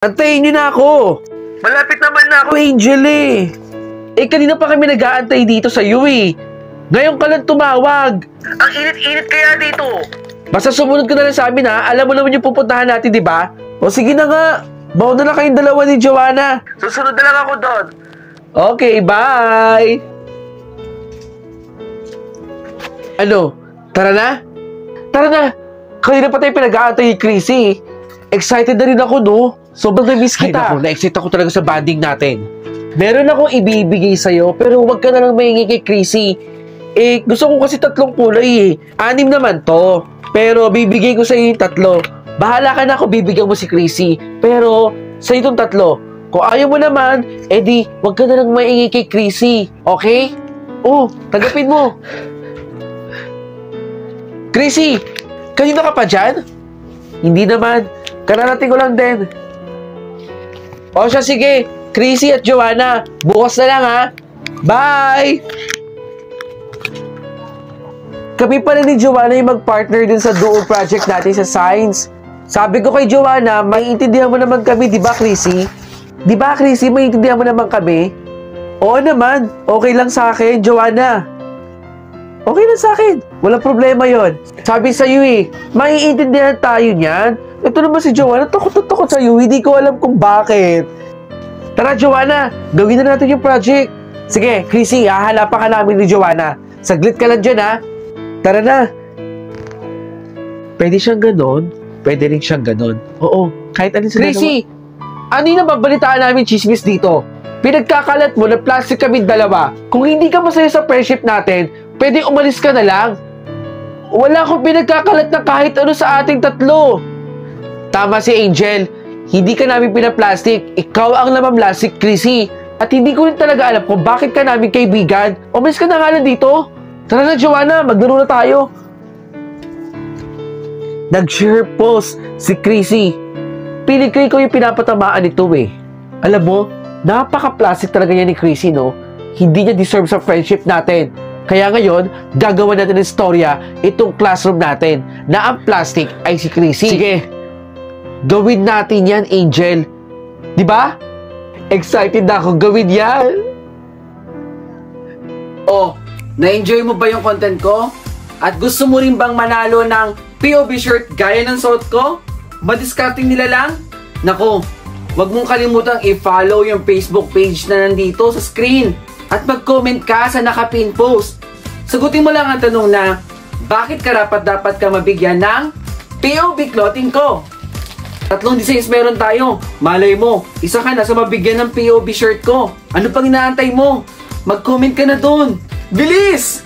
Antayin niyo na ako. Malapit naman na ako, Angel eh. Kanina pa kami nag-aantay dito sa iyo eh. Ngayon ka lang tumawag. Ang init-init kaya dito. Basta sumunod ka na lang sa amin ha. Alam mo naman yung pupuntahan natin, di ba? O sige na nga. Mauna na kayong dalawa ni Joanna. Susunod na lang ako doon. Okay, bye. Ano? Tara na? Tara na. Kanina pa tayo pinag-aantay ni Chrissy. Excited na rin ako, no? Sobrang na-miss kita. Ay, na-excite ako talaga sa bonding natin. Meron akong ibibigay sa'yo, pero huwag ka na lang mahingi kay Chrissy. Gusto ko kasi 3 kulay eh. 6 naman to. Pero bibigay ko sa'yo yung 3. Bahala ka na kung bibigyan mo si Chrissy. Pero sa'yo itong 3. Kung ayaw mo naman, di, huwag ka na lang mahingi kay Chrissy. Okay? Tanggapin mo. Chrissy, kanina ka pa dyan? Hindi naman. Kararating ko lang din. O siya, sige. Chrissy at Joanna, bukas na lang ha. Bye! Kami pala ni Joanna yung mag-partner din sa duo project natin sa science. Sabi ko kay Joanna, maiintindihan mo naman kami, di ba Chrissy? Di ba Chrissy, maiintindihan mo naman kami? Oo naman, okay lang sa akin, Joanna. Okay lang sa akin, walang problema yon. Sabi sa'yo maiintindihan tayo niyan. Ito naman si Joanna, takot sa'yo, hindi ko alam kung bakit. Tara Joanna, gawin na natin yung project. Sige, Chrissy, hahanapan ka namin ni Joanna. Saglit ka lang dyan ha. Tara na. Pwede siyang ganon, pwede rin siyang ganon. Oo, kahit ano sa Chrissy, ano yung nababalitaan namin chismis dito? Pinagkakalat mo na plastic kami dalawa. Kung hindi ka masaya sa friendship natin, pwede umalis ka na lang. Wala akong pinagkakalat na kahit ano sa ating 3. Tama si Angel. Hindi ka namin pinaplastic. Ikaw ang namamlastik, Chrissy. At hindi ko rin talaga alam kung bakit ka namin kaibigan. Umalis ka na nga lang dito. Tara na, Joanna. Maglaro na tayo. Nag-share post si Chrissy. Piling ko yung pinapatamaan nito eh. Alam mo, napaka-plastic talaga yan ni Chrissy, no? Hindi niya deserve sa friendship natin. Kaya ngayon, gagawa natin ng storya itong classroom natin na ang plastic ay si Chrissy. Sige, gawin natin yan, Angel. Di ba? Excited na akong gawin yan. Na-enjoy mo ba yung content ko? At gusto mo rin bang manalo ng POV shirt gaya ng suot ko? Madiscarding nila lang? Nako, wag mong kalimutang i-follow yung Facebook page na nandito sa screen. At mag-comment ka sa nakapin post. Sagutin mo lang ang tanong na, bakit dapat ka mabigyan ng POV clothing ko? 3 designs meron tayo. Malay mo, isa ka na sa mabigyan ng POV shirt ko. Ano pang inaantay mo? Mag-comment ka na dun. Bilis!